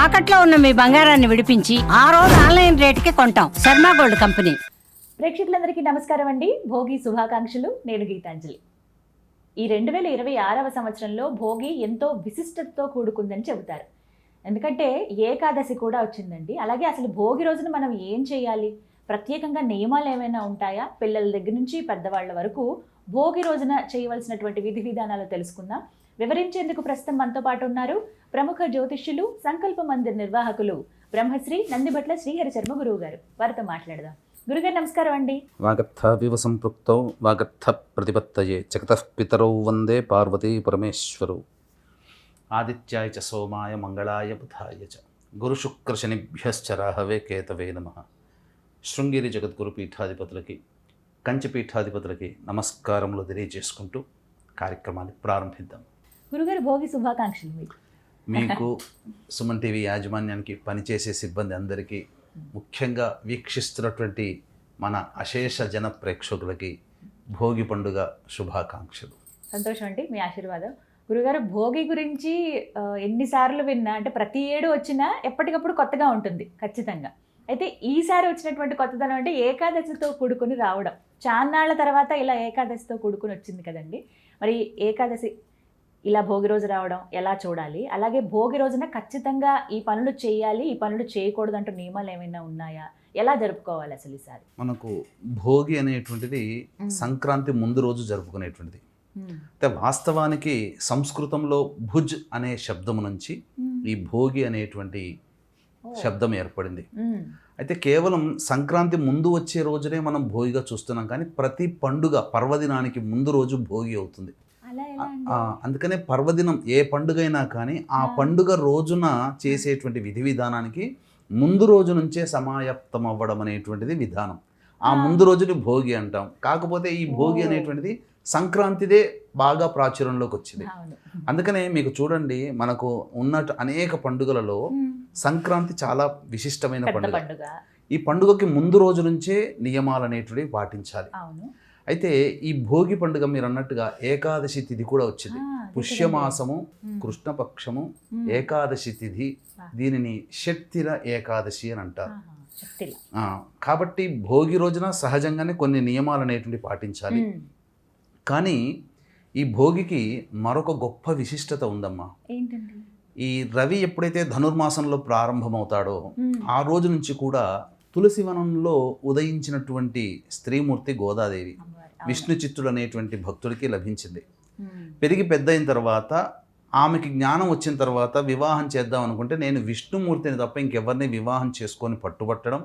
తాకట్లో ఉన్న మీ బంగారాన్ని విడిపించి ఆ రోజు ఆన్లైన్ రేటుకి కొంటాం. Sharma gold company. ప్రేక్షకులందరికీ నమస్కారం అండి. భోగి శుభాకాంక్షలు. నేను గీతాంజలి. ఈ 2026వ సంవత్సరంలో భోగి ఎంతో విశిష్టతతో కూడుకుందని చెబుతారు. ఎందుకంటే ఏకాదశి కూడా వచ్చిందండి. అలాగే అసలు భోగి రోజున మనం ఏం చేయాలి, ప్రత్యేకంగా నియమాలు ఏమైనా ఉంటాయా, పిల్లల దగ్గర నుంచి పెద్దవాళ్ళ వరకు భోగి రోజున చేయవలసినటువంటి విధి విధానాలు తెలుసుకుందాం. వివరించేందుకు ప్రస్తుతం మనతో పాటు ఉన్నారు ప్రముఖ జ్యోతిష్యులు, సంకల్ప మందిర్ నిర్వాహకులు బ్రహ్మశ్రీ నందిబట్ల శ్రీహరి శర్మ గురువు గారు. వారితో మాట్లాడదాం. గురుగారు నమస్కారం అండి. వాగర్థావివ సంపృక్తౌ వాగర్థ ప్రతిపత్తయే జగతః పితరౌ వందే పార్వతీ పరమేశ్వరౌ. ఆదిత్యాయ చ సోమాయ మంగళాయ బుధాయ చ గురుశుక్రశనిభ్యశ్చ రాహవే కేతవే నమః. శృంగేరి జగద్గురు పీఠాధిపతులకి, కంచి పీఠాధిపతులకి నమస్కారములు తెలియజేసుకుంటూ కార్యక్రమాన్ని ప్రారంభిద్దాం. గురుగారు భోగి శుభాకాంక్షలు మీకు సుమన్ టీవీ యాజమాన్యానికి, పనిచేసే సిబ్బంది అందరికీ, ముఖ్యంగా వీక్షిస్తున్నటువంటి మన అశేష జన ప్రేక్షకులకి భోగి పండుగ శుభాకాంక్షలు. సంతోషం అండి, మీ ఆశీర్వాదం. గురుగారు భోగి గురించి ఎన్నిసార్లు విన్నా, అంటే ప్రతి ఏడు వచ్చినా ఎప్పటికప్పుడు కొత్తగా ఉంటుంది ఖచ్చితంగా. అయితే ఈసారి వచ్చినటువంటి కొత్తదనం అంటే ఏకాదశితో కూడుకుని రావడం. చాన్నాళ్ల తర్వాత ఇలా ఏకాదశితో కూడుకుని వచ్చింది కదండి. మరి ఏకాదశి ఇలా భోగి రోజు రావడం ఎలా చూడాలి, అలాగే భోగి రోజున ఖచ్చితంగా ఈ పనులు చేయాలి, ఈ పనులు చేయకూడదు అంటూ నియమాలు ఏమైనా ఉన్నాయా, ఎలా జరుపుకోవాలి అసలు ఈసారి? మనకు భోగి అనేటువంటిది సంక్రాంతి ముందు రోజు జరుపుకునేటువంటిది. అయితే వాస్తవానికి సంస్కృతంలో భుజ్ అనే శబ్దం నుంచి ఈ భోగి అనేటువంటి శబ్దం ఏర్పడింది. అయితే కేవలం సంక్రాంతి ముందు వచ్చే రోజునే మనం భోగిగా చూస్తున్నాం, కానీ ప్రతి పండుగ పర్వదినానికి ముందు రోజు భోగి అవుతుంది. అందుకనే పర్వదినం ఏ పండుగ అయినా కానీ ఆ పండుగ రోజున చేసేటువంటి విధి విధానానికి ముందు రోజు నుంచే సమాయత్తం అవ్వడం అనేటువంటిది విధానం. ఆ ముందు రోజుని భోగి అంటాం. కాకపోతే ఈ భోగి అనేటువంటిది సంక్రాంతిదే బాగా ప్రాచుర్యంలోకి వచ్చింది. అందుకనే మీకు చూడండి, మనకు ఉన్న అనేక పండుగలలో సంక్రాంతి చాలా విశిష్టమైన పండుగ. ఈ పండుగకి ముందు రోజు నుంచే నియమాలు అనేటువంటివి పాటించాలి. అయితే ఈ భోగి పండుగ మీరు అన్నట్టుగా ఏకాదశి తిథి కూడా వచ్చింది. పుష్యమాసము, కృష్ణపక్షము, ఏకాదశి తిథి. దీనిని షట్తిల ఏకాదశి అని అంటారు. కాబట్టి భోగి రోజున సహజంగానే కొన్ని నియమాలు అనేటువంటి పాటించాలి. కానీ ఈ భోగికి మరొక గొప్ప విశిష్టత ఉందమ్మా. ఈ రవి ఎప్పుడైతే ధనుర్మాసంలో ప్రారంభమవుతాడో ఆ రోజు నుంచి కూడా తులసివనంలో ఉదయించినటువంటి స్త్రీమూర్తి గోదాదేవి విష్ణు చిత్తుడు అనేటువంటి భక్తుడికి లభించింది. పెరిగి పెద్ద అయిన తర్వాత ఆమెకి జ్ఞానం వచ్చిన తర్వాత వివాహం చేద్దాం అనుకుంటే నేను విష్ణుమూర్తిని తప్ప ఇంకెవరిని వివాహం చేసుకొని పట్టుబట్టడం.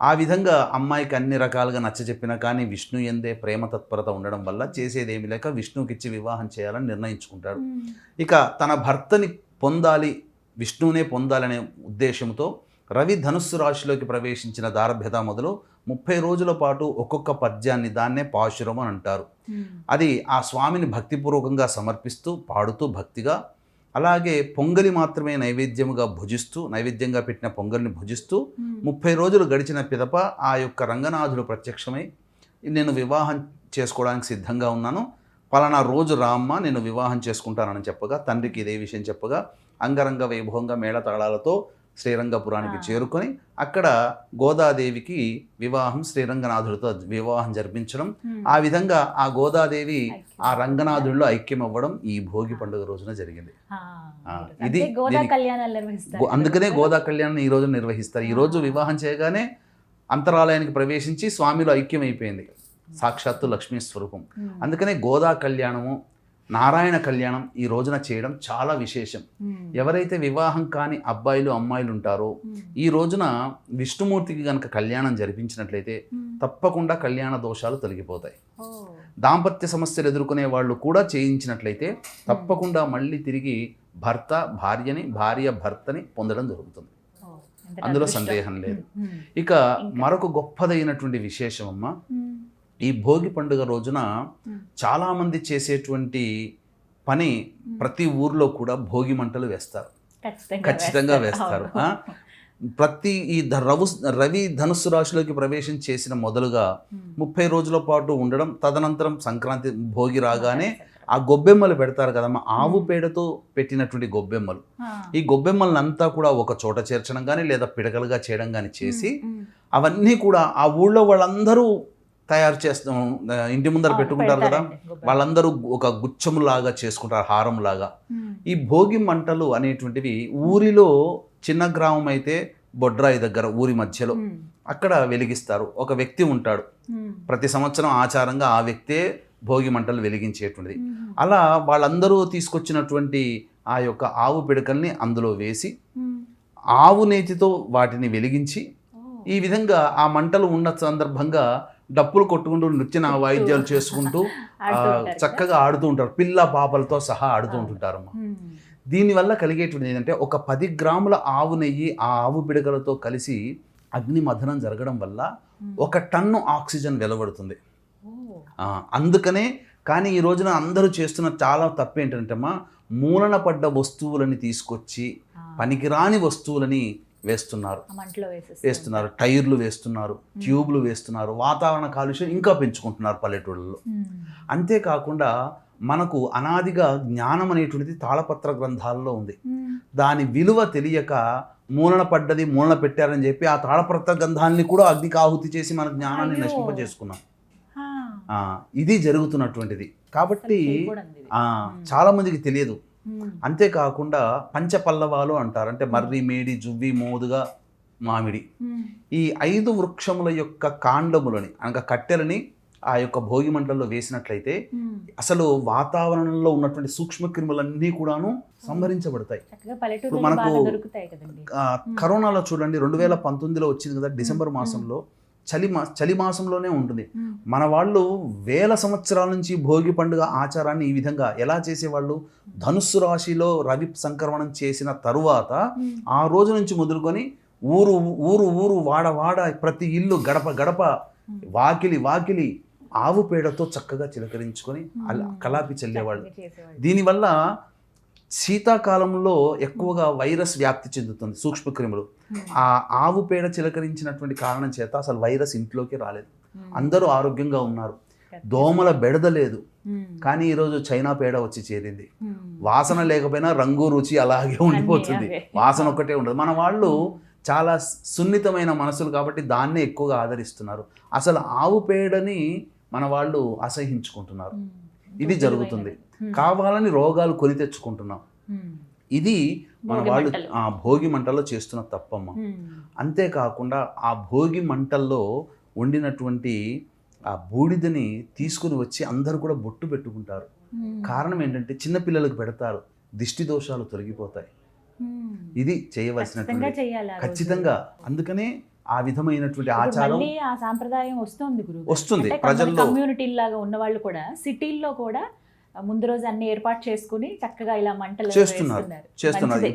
ఆ విధంగా అమ్మాయికి అన్ని రకాలుగా నచ్చజెప్పినా కానీ విష్ణు ఎందే ప్రేమ తత్పరత ఉండడం వల్ల చేసేదేమి లేక విష్ణువుకి ఇచ్చి వివాహం చేయాలని నిర్ణయించుకుంటాడు. ఇక తన భర్తని పొందాలి, విష్ణువునే పొందాలనే ఉద్దేశంతో రవి ధనుస్సు రాశిలోకి ప్రవేశించిన దారభ్యత మొదలు 30 రోజుల పాటు ఒక్కొక్క పద్యాన్ని, దాన్నే పాశురం అని అంటారు. అది ఆ స్వామిని భక్తిపూర్వకంగా సమర్పిస్తూ పాడుతూ భక్తిగా, అలాగే పొంగలి మాత్రమే నైవేద్యంగా భుజిస్తూ, నైవేద్యంగా పెట్టిన పొంగలిని భుజిస్తూ 30 రోజులు గడిచిన పిదప ఆ యొక్క రంగనాథుడు ప్రత్యక్షమై నేను వివాహం చేసుకోవడానికి సిద్ధంగా ఉన్నాను, పలానా రోజు రామ్మ నేను వివాహం చేసుకుంటానని చెప్పగా, తండ్రికి ఇదే విషయం చెప్పగా అంగరంగ వైభవంగా మేళతాళాలతో శ్రీరంగపురానికి చేరుకొని అక్కడ గోదాదేవికి వివాహం, శ్రీరంగనాథుడితో వివాహం జరిపించడం. ఆ విధంగా ఆ గోదాదేవి ఆ రంగనాథుడిలో ఐక్యం అవ్వడం ఈ భోగి పండుగ రోజున జరిగింది. ఇది అందుకనే గోదా కళ్యాణం ఈ రోజు నిర్వహిస్తారు. ఈ రోజు వివాహం చేయగానే అంతరాలయానికి ప్రవేశించి స్వామిలో ఐక్యం అయిపోయింది, సాక్షాత్తు లక్ష్మీ స్వరూపం. అందుకనే గోదా కళ్యాణము, నారాయణ కళ్యాణం ఈ రోజున చేయడం చాలా విశేషం. ఎవరైతే వివాహం కాని అబ్బాయిలు అమ్మాయిలు ఉంటారో ఈ రోజున విష్ణుమూర్తికి కనుక కళ్యాణం జరిపించినట్లయితే తప్పకుండా కళ్యాణ దోషాలు తొలగిపోతాయి. దాంపత్య సమస్యలు ఎదుర్కొనే వాళ్ళు కూడా చేయించినట్లయితే తప్పకుండా మళ్ళీ తిరిగి భర్త భార్యని, భార్య భర్తని పొందడం జరుగుతుంది. అందులో సందేహం లేదు. ఇక మరొక గొప్పదైనటువంటి విశేషం అమ్మ, ఈ భోగి పండుగ రోజున చాలామంది చేసేటువంటి పని, ప్రతి ఊర్లో కూడా భోగి మంటలు వేస్తారు, ఖచ్చితంగా వేస్తారు. ప్రతి ఈ రవి ధనుస్సు రాశిలోకి ప్రవేశం చేసిన మొదలుగా 30 రోజుల పాటు ఉండడం, తదనంతరం సంక్రాంతి భోగి రాగానే ఆ గొబ్బెమ్మలు పెడతారు కదమ్మా, ఆవు పేడతో పెట్టినటువంటి గొబ్బెమ్మలు. ఈ గొబ్బెమ్మలంతా కూడా ఒక చోట చేర్చడం కానీ లేదా పిడకలుగా చేయడం కానీ చేసి అవన్నీ కూడా ఆ ఊళ్ళో వాళ్ళందరూ తయారు చేస్తాం, ఇంటి ముందర పెట్టుకుంటారు కదా, వాళ్ళందరూ ఒక గుచ్చములాగా చేసుకుంటారు, హారంలాగా. ఈ భోగి మంటలు అనేటువంటివి ఊరిలో చిన్న గ్రామం అయితే బొడ్రాయి దగ్గర ఊరి మధ్యలో అక్కడ వెలిగిస్తారు. ఒక వ్యక్తి ఉంటాడు, ప్రతి సంవత్సరం ఆచారంగా ఆ వ్యక్తే భోగి మంటలు వెలిగించేటువంటిది. అలా వాళ్ళందరూ తీసుకొచ్చినటువంటి ఆ యొక్క ఆవు పిడకల్ని అందులో వేసి ఆవు నేతితో వాటిని వెలిగించి ఈ విధంగా ఆ మంటలు ఉన్న సందర్భంగా డప్పులు కొట్టుకుంటూ నృత్య వాయిద్యాలు చేసుకుంటూ చక్కగా ఆడుతూ ఉంటారు, పిల్ల పాపలతో సహా ఆడుతూ ఉంటుంటారమ్మా. దీనివల్ల కలిగేటువంటిది ఏంటంటే ఒక 10 గ్రాముల ఆవు నెయ్యి ఆ ఆవు పిడకలతో కలిసి అగ్ని మథనం జరగడం వల్ల 1 టన్ను ఆక్సిజన్ వెలువడుతుంది. అందుకనే కానీ ఈ రోజున అందరూ చేస్తున్న చాలా తప్పు ఏంటంటేమ్మా, మూలన పడ్డ వస్తువులని తీసుకొచ్చి పనికిరాని వస్తువులని వేస్తున్నారు, టైర్లు వేస్తున్నారు, ట్యూబ్లు వేస్తున్నారు, వాతావరణ కాలుష్యం ఇంకా పెంచుకుంటున్నారు పల్లెటూళ్ళలో. అంతేకాకుండా మనకు అనాదిగా జ్ఞానం అనేటువంటిది తాళపత్ర గ్రంథాల్లో ఉంది. దాని విలువ తెలియక మూలన పడ్డది మూలన పెట్టారని చెప్పి ఆ తాళపత్ర గ్రంథాన్ని కూడా అగ్నికి ఆహుతి చేసి మన జ్ఞానాన్ని నశింపజేసుకున్నాం. ఇది జరుగుతున్నటువంటిది. కాబట్టి చాలా మందికి తెలియదు. అంతేకాకుండా పంచపల్లవాలు అంటారు, అంటే మర్రి, మేడి, జువ్వి, మోదుగా, మామిడి, ఈ 5 వృక్షముల యొక్క కాండములని అనగా కట్టెలని ఆ యొక్క భోగి మంటల్లో వేసినట్లయితే అసలు వాతావరణంలో ఉన్నటువంటి సూక్ష్మక్రిములన్నీ కూడాను సంహరించబడతాయి. ఇప్పుడు మనకు కరోనాలో చూడండి, 2019లో వచ్చింది కదా, డిసెంబర్ మాసంలో, చలి మాసంలోనే ఉంటుంది. మన వాళ్ళు వేల సంవత్సరాల నుంచి భోగి పండుగ ఆచారాన్ని ఈ విధంగా ఎలా చేసేవాళ్ళు, ధనుస్సు రాశిలో రవి సంక్రమణం చేసిన తరువాత ఆ రోజు నుంచి మొదలుకొని ఊరు ఊరు ఊరు వాడ వాడ ప్రతి ఇల్లు గడప గడప వాకిలి ఆవు పేడతో చక్కగా చిలకరించుకొని కలాపి చల్లేవాళ్ళు. దీనివల్ల శీతాకాలంలో ఎక్కువగా వైరస్ వ్యాప్తి చెందుతుంది, సూక్ష్మక్రిములు. ఆ ఆవు పేడ చిలకరించినటువంటి కారణం చేత అసలు వైరస్ ఇంట్లోకి రాలేదు, అందరూ ఆరోగ్యంగా ఉన్నారు, దోమల బెడద లేదు. కానీ ఈరోజు చైనా పేడ వచ్చి చేరింది, వాసన లేకపోయినా రంగు రుచి అలాగే ఉండిపోతుంది, వాసన ఒక్కటే ఉండదు. మన వాళ్ళు చాలా సున్నితమైన మనసులు కాబట్టి దాన్నే ఎక్కువగా ఆదరిస్తున్నారు. అసలు ఆవు పేడని మన వాళ్ళు అసహించుకుంటున్నారు. ఇది జరుగుతుంది. కావాలని రోగాలు కొని తెచ్చుకుంటున్నాం. ఇది మన వాళ్ళు ఆ భోగి మంటల్లో చేస్తున్న తప్పమ్మ. అంతేకాకుండా ఆ భోగి మంటల్లో వండినటువంటి ఆ బూడిదని తీసుకుని వచ్చి అందరూ కూడా బొట్టు పెట్టుకుంటారు. కారణం ఏంటంటే చిన్నపిల్లలకు పెడతారు, దిష్టి దోషాలు తొలగిపోతాయి. ఇది చేయవలసినటువంటి ఖచ్చితంగా. అందుకనే ఆ విధమైనటువంటి ఆచారం ఆ సాంప్రదాయం వస్తుంది ప్రజల్లో. కమ్యూనిటీ లాగా ఉన్న వాళ్ళు కూడా సిటీల్లో కూడా ముందు రోజు అన్ని ఏర్పాటు చేసుకుని చక్కగా ఇలా మంటలు చేస్తున్నారు.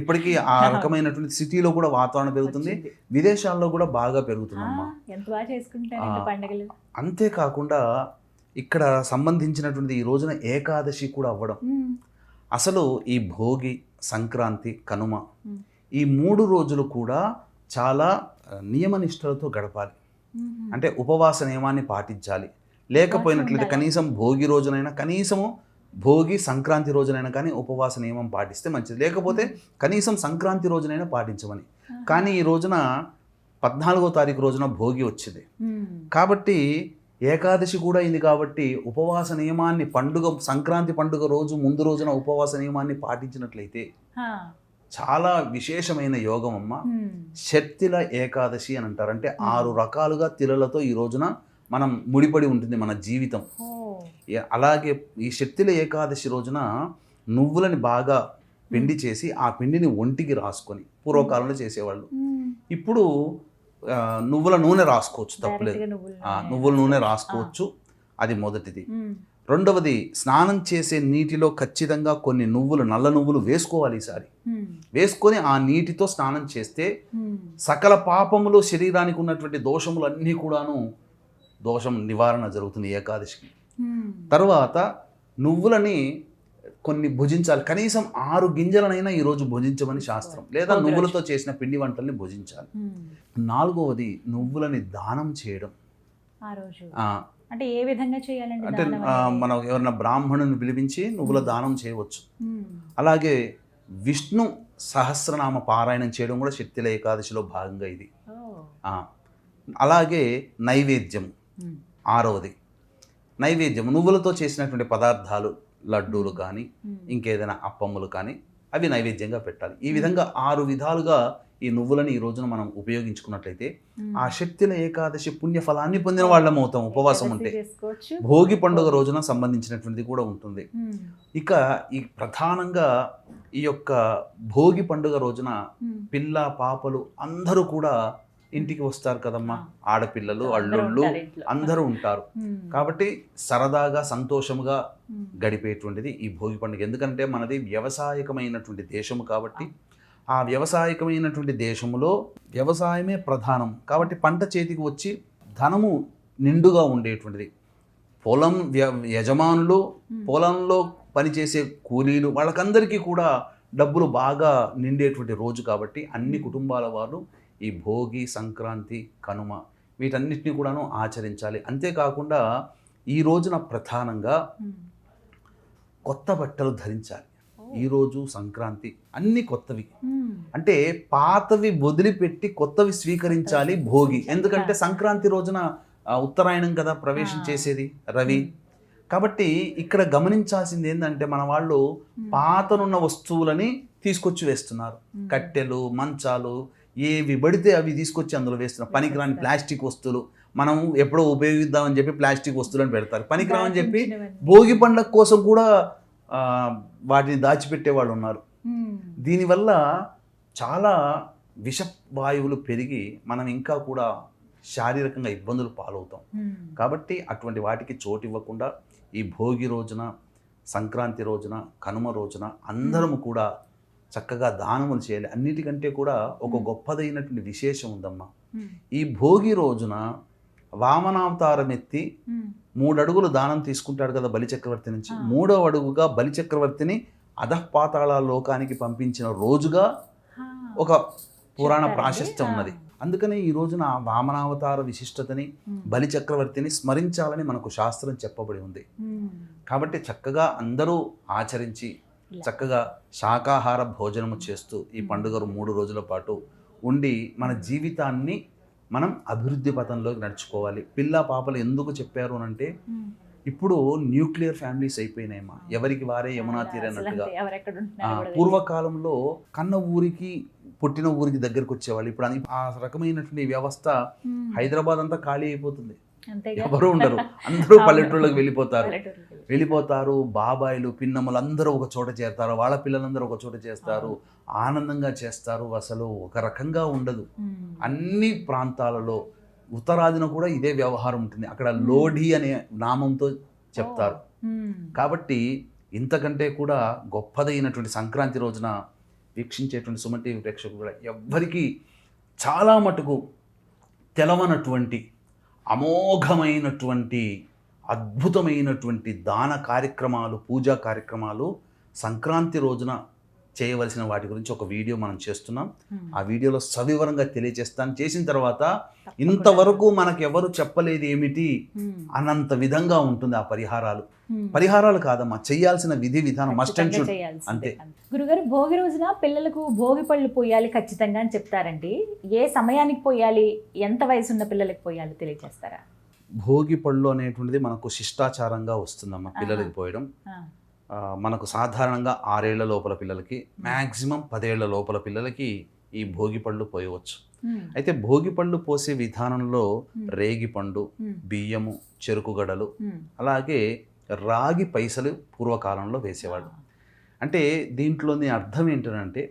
ఇప్పటికీ ఆ రకమైనటువంటి సిటీలో కూడా వాతావరణం పెరుగుతుంది, విదేశాల్లో కూడా బాగా పెరుగుతుందమ్మా. ఎంత బాగా చేసుకుంటారు పండుగలు. అంతేకాకుండా ఇక్కడ సంబంధించినటువంటి ఈ రోజున ఏకాదశి కూడా అవ్వడం. అసలు ఈ భోగి, సంక్రాంతి, కనుమ ఈ 3 రోజులు కూడా చాలా నియమనిష్టలతో గడపాలి. అంటే ఉపవాస నియమాన్ని పాటించాలి. లేకపోయినట్లయితే కనీసం భోగి రోజునైనా, కనీసము భోగి సంక్రాంతి రోజునైనా కానీ ఉపవాస నియమం పాటిస్తే మంచిది. లేకపోతే కనీసం సంక్రాంతి రోజునైనా పాటించమని. కానీ ఈ రోజున 14వ తారీఖు రోజున భోగి వచ్చింది కాబట్టి ఏకాదశి కూడా అయింది కాబట్టి ఉపవాస నియమాన్ని సంక్రాంతి పండుగ రోజు ముందు రోజున ఉపవాస నియమాన్ని పాటించినట్లయితే చాలా విశేషమైన యోగం అమ్మ. షట్తిల ఏకాదశి అని అంటారు. అంటే 6 రకాలుగా తిలలతో ఈ రోజున మనం ముడిపడి ఉంటుంది మన జీవితం. అలాగే ఈ షట్తిల ఏకాదశి రోజున నువ్వులని బాగా పిండి చేసి ఆ పిండిని ఒంటికి రాసుకొని పూర్వకాలంలో చేసేవాళ్ళు. ఇప్పుడు నువ్వుల నూనె రాసుకోవచ్చు, తప్పలేదు. నువ్వుల నూనె రాసుకోవచ్చు, అది మొదటిది. రెండవది, స్నానం చేసే నీటిలో ఖచ్చితంగా కొన్ని నల్ల నువ్వులు వేసుకోవాలి. ఈసారి వేసుకొని ఆ నీటితో స్నానం చేస్తే సకల పాపములు, శరీరానికి ఉన్నటువంటి దోషములు అన్నీ కూడాను దోషం నివారణ జరుగుతుంది ఏకాదశికి. తర్వాత నువ్వులని కొన్ని భుజించాలి, కనీసం 6 గింజలనైనా ఈరోజు భుజించమని శాస్త్రం. లేదా నువ్వులతో చేసిన పిండి వంటల్ని భుజించాలి. 4వది, నువ్వులని దానం చేయడం. అంటే ఏ విధంగా చేయాలండి అంటే దానం అనేది? మనం ఎవరైనా బ్రాహ్మణుని పిలిపించి నువ్వుల దానం చేయవచ్చు. మ్మ్. అలాగే విష్ణు సహస్రనామ పారాయణం చేయడం కూడా శక్తిల ఏకాదశిలో భాగంగా ఇది. ఓ. ఆ, అలాగే నైవేద్యం మ్మ్. 6వది. నైవేద్యం నువ్వులతో చేసినటువంటి పదార్థాలు, లడ్డూలు కానీ మ్మ్. ఇంకేదైనా అప్పమ్ములు కానీ అవి నైవేద్యంగా పెట్టాలి. ఈ విధంగా 6 విధాలుగా ఈ నువ్వులను ఈ రోజున మనం ఉపయోగించుకున్నట్లయితే మ్మ్. ఆ శక్తిల ఏకాదశి పుణ్యఫలాన్ని పొందిన వాళ్ళం అవుతాం ఉపవాసం ఏకాదశి ఉంటే. చేసుకోవచ్చు. భోగి పండుగ రోజున సంబంధించినటువంటిది కూడా ఉంటుంది. మ్మ్. ఇక ఈ ప్రధానంగా ఈ యొక్క భోగి పండుగ రోజున మ్మ్. పిల్ల పాపలు అందరూ కూడా ఇంటికి వస్తారు కదమ్మా. ఆడపిల్లలు, అందరూ అల్లుళ్ళు ఉంటారు ఇంట్లో. అందరూ ఉంటారు. మ్మ్. కాబట్టి సరదాగా సంతోషముగా మ్మ్. గడిపేటువంటిది ఈ భోగి పండుగ. ఎందుకంటే మనది వ్యవసాయకమైనటువంటి దేశము కాబట్టి ఆ వ్యవసాయకమైనటువంటి దేశంలో వ్యవసాయమే ప్రధానం కాబట్టి పంట చేతికి వచ్చి ధనము నిండుగా ఉండేటువంటిది. పొలం యజమానులు, పొలంలో పనిచేసే కూలీలు, వాళ్ళకందరికీ కూడా డబ్బులు బాగా నిండేటువంటి రోజు కాబట్టి అన్ని కుటుంబాల వారు ఈ భోగి, సంక్రాంతి, కనుమ వీటన్నిటిని కూడాను ఆచరించాలి. అంతేకాకుండా ఈ రోజున ప్రధానంగా మ్మ్. కొత్త బట్టలు ధరించాలి. ఈరోజు సంక్రాంతి అన్ని కొత్తవి, మ్మ్. అంటే పాతవి వదిలిపెట్టి కొత్తవి స్వీకరించాలి భోగి. ఎందుకంటే సంక్రాంతి రోజున ఉత్తరాయణం కదా ప్రవేశం చేసేది రవి. కాబట్టి ఇక్కడ గమనించాల్సింది ఏంటంటే మన వాళ్ళు పాతనున్న వస్తువులని తీసుకొచ్చి వేస్తున్నారు. కట్టెలు, మంచాలు ఏవి పడితే అవి తీసుకొచ్చి అందులో వేస్తున్నారు. పనికిరాని ప్లాస్టిక్ వస్తువులు మనం ఎప్పుడో ఉపయోగిద్దామని చెప్పి ప్లాస్టిక్ వస్తువులను పెడతారు. పనికిరామని చెప్పి భోగి పండుగ కోసం కూడా వాటిని దాచిపెట్టే వాళ్ళు ఉన్నారు. మ్మ్. దీనివల్ల చాలా విషవాయువులు పెరిగి మనం ఇంకా కూడా శారీరకంగా ఇబ్బందులు పాలవుతాం. మ్మ్. కాబట్టి అటువంటి వాటికి చోటు ఇవ్వకుండా ఈ భోగి రోజున, సంక్రాంతి రోజున, కనుమ రోజున అందరము కూడా చక్కగా దానములు చేయాలి. అన్నిటికంటే కూడా ఒక గొప్పదైనటువంటి విశేషం ఉందమ్మా. మ్మ్. ఈ భోగి రోజున వామనావతారం ఎత్తి మ్మ్. 3 అడుగులు దానం తీసుకుంటాడు కదా బలిచక్రవర్తి నుంచి. 3వ అడుగుగా బలిచక్రవర్తిని అధఃపాతాళ లోకానికి పంపించిన రోజుగా హా. ఒక పురాణ చెప్తారండి? ప్రాశస్త్యం ఉన్నది. అందుకనే ఈ రోజున వామనావతార విశిష్టతని, బలిచక్రవర్తిని స్మరించాలని మనకు శాస్త్రం చెప్పబడి ఉంది. మ్మ్. కాబట్టి చక్కగా అందరూ ఆచరించి చక్కగా శాకాహార భోజనము చేస్తూ ఈ పండుగ 3 రోజుల పాటు ఉండి మన జీవితాన్ని మనం అభివృద్ధి పథంలోకి నడుచుకోవాలి. పిల్ల పాపలు ఎందుకు చెప్పారు అంటే మ్మ్. ఇప్పుడు న్యూక్లియర్ ఫ్యామిలీస్ అయిపోయినాయమ్మా. ఎవరికి వారే యమునా తీరన్నట్టుగా. అసలు ఎవరెక్కడ ఉంటున్నారో కూడా తెలియదు. పూర్వకాలంలో కన్న ఊరికి పుట్టిన ఊరికి దగ్గరకు వచ్చేవాళ్ళు. ఇప్పుడు ఆ రకమైనటువంటి వ్యవస్థ మ్మ్. హైదరాబాద్ అంతా ఖాళీ అయిపోతుంది. అంతేగా? ఎవరు ఉండరు, అందరూ పల్లెటూళ్ళకి వెళ్ళిపోతారు. పల్లెటూరుకి. వెళ్ళిపోతారు. బాబాయిలు, పిన్నమ్మలు అందరూ ఒక చోట చేస్తారు. వాళ్ళ పిల్లలందరూ ఒక చోట చేస్తారు. ఆనందంగా చేస్తారు. అసలు ఒక రకంగా ఉండదు. మ్మ్. అన్ని ప్రాంతాలలో ఉత్తరాదిన కూడా ఇదే వ్యవహారం ఉంటుంది. అక్కడ లోఢి అనే నామంతో చెప్తారు. మ్మ్. కాబట్టి ఇంతకంటే కూడా గొప్పదైనటువంటి సంక్రాంతి రోజున వీక్షించేటువంటి సుమన్ టీవీ ప్రేక్షకులు కూడా ఎవ్వరికీ చాలా మటుకు తెలవనటువంటి అమోఘమైనటువంటి అద్భుతమైనటువంటి దాన కార్యక్రమాలు, పూజా కార్యక్రమాలు సంక్రాంతి రోజున చేయవలసిన వాటి గురించి ఒక వీడియో మనం చేస్తున్నాం. ఆ వీడియోలో సవివరంగా తెలియజేస్తాను. చేసిన తర్వాత ఇంతవరకు మనకెవరు చెప్పలేదు ఏమిటి అన్నంత విధంగా ఉంటుంది ఆ పరిహారాలు. పరిహారాలు కాదమ్మా, చేయాల్సిన విధి విధానం మస్ట్ అండ్ షుడ్ అంతే. గురుగారు, భోగి రోజున పిల్లలకు భోగి పళ్ళు పోయాలి ఖచ్చితంగా అని చెప్తారండి. ఏ సమయానికి పోయాలి, ఎంత వయసు ఉన్న పిల్లలకి పోయాలి తెలియజేస్తారా? భోగి పళ్ళు అనేటువంటిది మనకు శిష్టాచారంగా వస్తుందమ్మా పిల్లలకి పోయడం. మనకు సాధారణంగా 6 ఏళ్ల లోపల పిల్లలకి, మ్యాక్సిమం 10 ఏళ్ల లోపల పిల్లలకి ఈ భోగి పళ్ళు పోయవచ్చు. అయితే భోగి పళ్ళు పోసే విధానంలో రేగి పండు, బియ్యము, చెరుకు గడలు, అలాగే రాగి పైసలు పూర్వకాలంలో వేసేవాళ్ళు. అంటే దీంట్లోని అర్థం ఏంటంటే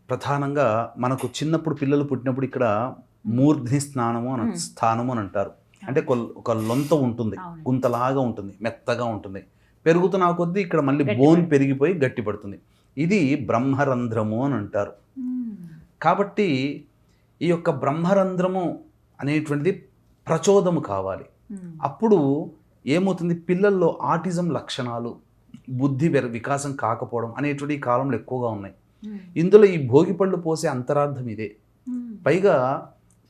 ప్రధానంగా మనకు చిన్నప్పుడు పిల్లలు పుట్టినప్పుడు ఇక్కడ మూర్ధ్ని స్థానము అని అంటారు. అంటే ఒక లొంత ఉంటుంది, గుంతలాగా ఉంటుంది, మెత్తగా ఉంటుంది. పెరుగుతున్న కొద్దీ ఇక్కడ మళ్ళీ బోన్ పెరిగిపోయి గట్టిపడుతుంది. ఇది బ్రహ్మరంధ్రము అని అంటారు. కాబట్టి ఈ యొక్క బ్రహ్మరంధ్రము అనేటువంటిది ప్రచోదము కావాలి. అప్పుడు ఏమవుతుంది, పిల్లల్లో ఆటిజం లక్షణాలు, బుద్ధి వికాసం కాకపోవడం అనేటువంటి ఈ కాలంలో ఎక్కువగా ఉన్నాయి. ఇందులో ఈ భోగి పళ్ళు పోసే అంతరార్థం ఇదే. పైగా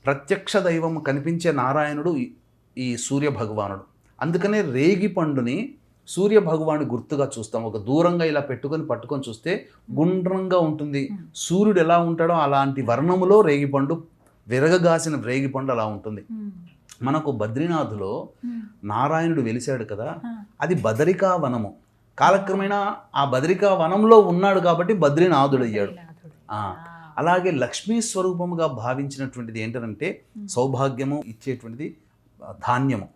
ప్రత్యక్ష దైవం కనిపించే నారాయణుడు ఈ సూర్య భగవానుడు. అందుకనే రేగి పండుని సూర్య భగవానుడి గుర్తుగా చూస్తాం. ఒక దూరంగా ఇలా పట్టుకొని చూస్తే గుండ్రంగా ఉంటుంది. సూర్యుడు ఎలా ఉంటాడో అలాంటి వర్ణములో రేగిపండు, విరగగాసిన రేగిపండు అలా ఉంటుంది. మనకు బద్రీనాథులో నారాయణుడు వెలిశాడు కదా, అది బదరికా వనము. కాలక్రమేణా ఆ బదరికా వనంలో ఉన్నాడు కాబట్టి బద్రీనాథుడు అయ్యాడు. అలాగే లక్ష్మీ స్వరూపముగా భావించినటువంటిది ఏంటంటే సౌభాగ్యము ఇచ్చేటువంటిది ధాన్యము,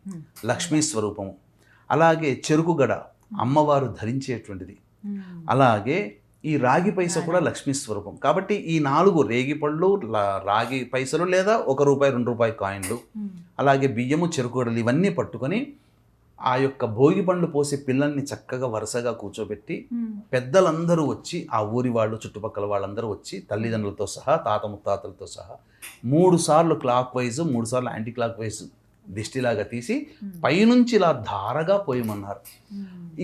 లక్ష్మీ స్వరూపము. అలాగే చెరుకుగడ అమ్మవారు ధరించేటువంటిది. అలాగే ఈ రాగి పైస కూడా లక్ష్మీ స్వరూపం. కాబట్టి ఈ 4 రేగిపళ్ళు, రాగి పైసలు లేదా ₹1, ₹2 కాయిన్లు, అలాగే బియ్యము, చెరుకుగడలు ఇవన్నీ పట్టుకొని ఆ యొక్క భోగి పండ్లు పోసే పిల్లల్ని చక్కగా వరుసగా కూర్చోబెట్టి పెద్దలందరూ వచ్చి, ఆ ఊరి వాళ్ళు చుట్టుపక్కల వాళ్ళందరూ వచ్చి తల్లిదండ్రులతో సహా, తాత ముత్తాతలతో సహా 3 సార్లు క్లాక్ వైజ్, 3 సార్లు యాంటీ క్లాక్ వైజ్ దిష్టిలాగా తీసి పైనుంచి ఇలా ధారగా పోయమన్నారు.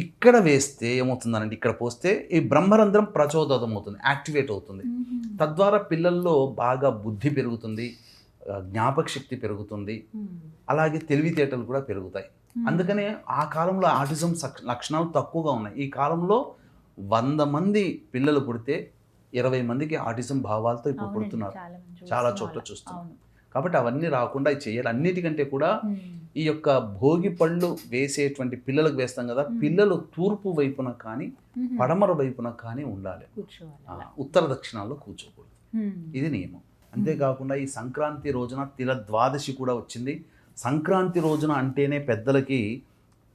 ఇక్కడ వేస్తే ఏమవుతుందనంటే, ఇక్కడ పోస్తే ఈ బ్రహ్మరంధ్రం ప్రచోదతం అవుతుంది, యాక్టివేట్ అవుతుంది. తద్వారా పిల్లల్లో బాగా బుద్ధి పెరుగుతుంది, జ్ఞాపక శక్తి పెరుగుతుంది, అలాగే తెలివితేటలు కూడా పెరుగుతాయి. అందుకనే ఆ కాలంలో ఆటిజం లక్షణాలు తక్కువగా ఉన్నాయి. ఈ కాలంలో 100 మంది పిల్లలు పుడితే 20 మందికి ఆటిజం భావాలతో ఇప్పుడు పుడుతున్నారు, చాలా చోట్ల చూస్తున్నాం. కాబట్టి అవన్నీ రాకుండా చేయాలి. అన్నిటికంటే కూడా ఈ యొక్క భోగి పళ్ళు వేసేటువంటి పిల్లలకు వేస్తాం కదా, పిల్లలు తూర్పు వైపున కానీ పడమర వైపున కానీ ఉండాలి, ఉత్తర దక్షిణాల్లో కూర్చోకూడదు. ఇది నియమం. అంతేకాకుండా ఈ సంక్రాంతి రోజున తిల ద్వాదశి కూడా వచ్చింది. సంక్రాంతి రోజున అంటేనే పెద్దలకి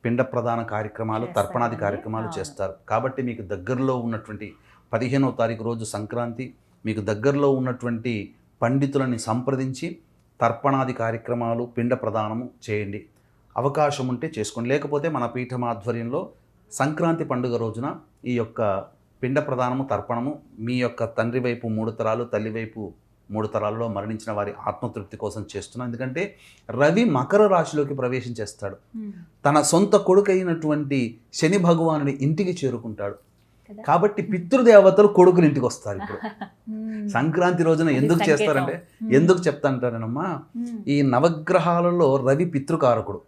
పిండ ప్రదాన కార్యక్రమాలు, తర్పణాది కార్యక్రమాలు చేస్తారు. కాబట్టి మీకు దగ్గరలో ఉన్నటువంటి 15వ తారీఖు రోజు సంక్రాంతి, మీకు దగ్గరలో ఉన్నటువంటి పండితులని సంప్రదించి తర్పణాది కార్యక్రమాలు, పిండ ప్రదానము చేయండి. అవకాశం ఉంటే చేసుకోండి. లేకపోతే మన పీఠం ఆధ్వర్యంలో సంక్రాంతి పండుగ రోజున ఈ యొక్క పిండ ప్రదానము, తర్పణము మీ యొక్క తండ్రి వైపు 3 తరాలు, తల్లి వైపు 3 తరాలలో మరణించిన వారి ఆత్మతృప్తి కోసం చేస్తున్నాం. ఎందుకంటే రవి మకర రాశిలోకి ప్రవేశించేస్తాడు. తన సొంత కొడుకు అయినటువంటి శని భగవానుడి ఇంటికి చేరుకుంటాడు. కాబట్టి పితృదేవతలు కొడుకుని ఇంటికి వస్తారు. ఇప్పుడు సంక్రాంతి రోజున ఎందుకు చేస్తారంటే, ఎందుకు చెప్తాంటారనమ్మా, ఈ నవగ్రహాలలో రవి పితృకారకుడు,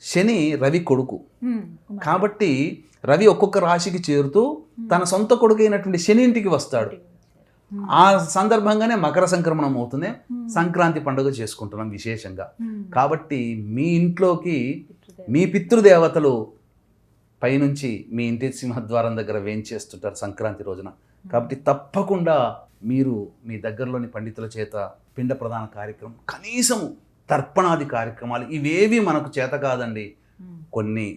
శని రవి కొడుకు. కాబట్టి రవి ఒక్కొక్క రాశికి చేరుతూ తన సొంత కొడుకు అయినటువంటి శని ఇంటికి వస్తాడు. ఆ సందర్భంగానే మకర సంక్రమణం అవుతుంది, సంక్రాంతి పండుగ చేసుకుంటున్నాం విశేషంగా. కాబట్టి మీ ఇంట్లోకి మీ పితృదేవతలు పైనుంచి మీ ఇంటి సింహద్వారం దగ్గర వేంచేస్తుంటారు సంక్రాంతి రోజున. కాబట్టి తప్పకుండా మీరు మీ దగ్గరలోని పండితుల చేత పిండ ప్రదాన కార్యక్రమం, కనీసము తర్పణాది కార్యక్రమాలు ఇవేవి మనకు చేత కాదండి. కొన్ని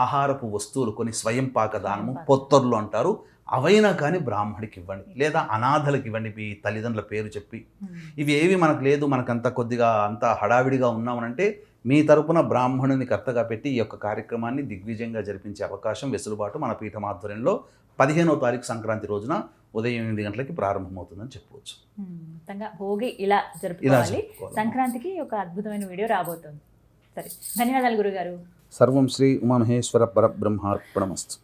ఆహారపు వస్తువులు, కొన్ని స్వయం పాక దానము, పొత్తర్లు అంటారు, అవైనా కానీ బ్రాహ్మడికి ఇవ్వండి, లేదా అనాథలకు ఇవ్వండి మీ తల్లిదండ్రుల పేరు చెప్పి. ఇవి ఏవి మనకు లేదు, మనకంత కొద్దిగా అంత హడావిడిగా ఉన్నామనంటే మీ తరపున బ్రాహ్మణుని కర్తగా పెట్టి ఈ యొక్క కార్యక్రమాన్ని దిగ్విజయంగా జరిపించే అవకాశం, వెసులుబాటు మన పీఠం ఆధ్వర్యంలో 15వ తారీఖు సంక్రాంతి రోజున ఉదయం 8 గంటలకి ప్రారంభమవుతుందని చెప్పవచ్చు. మొత్తంగా భోగి ఇలా జరుపుకోవాలి. సంక్రాంతికి ఒక అద్భుతమైన వీడియో రాబోతుంది. సరే, ధన్యవాదాలు గురుగారు. సర్వం శ్రీ ఉమామహేశ్వర పరబ్రహ్మార్పణమస్తు.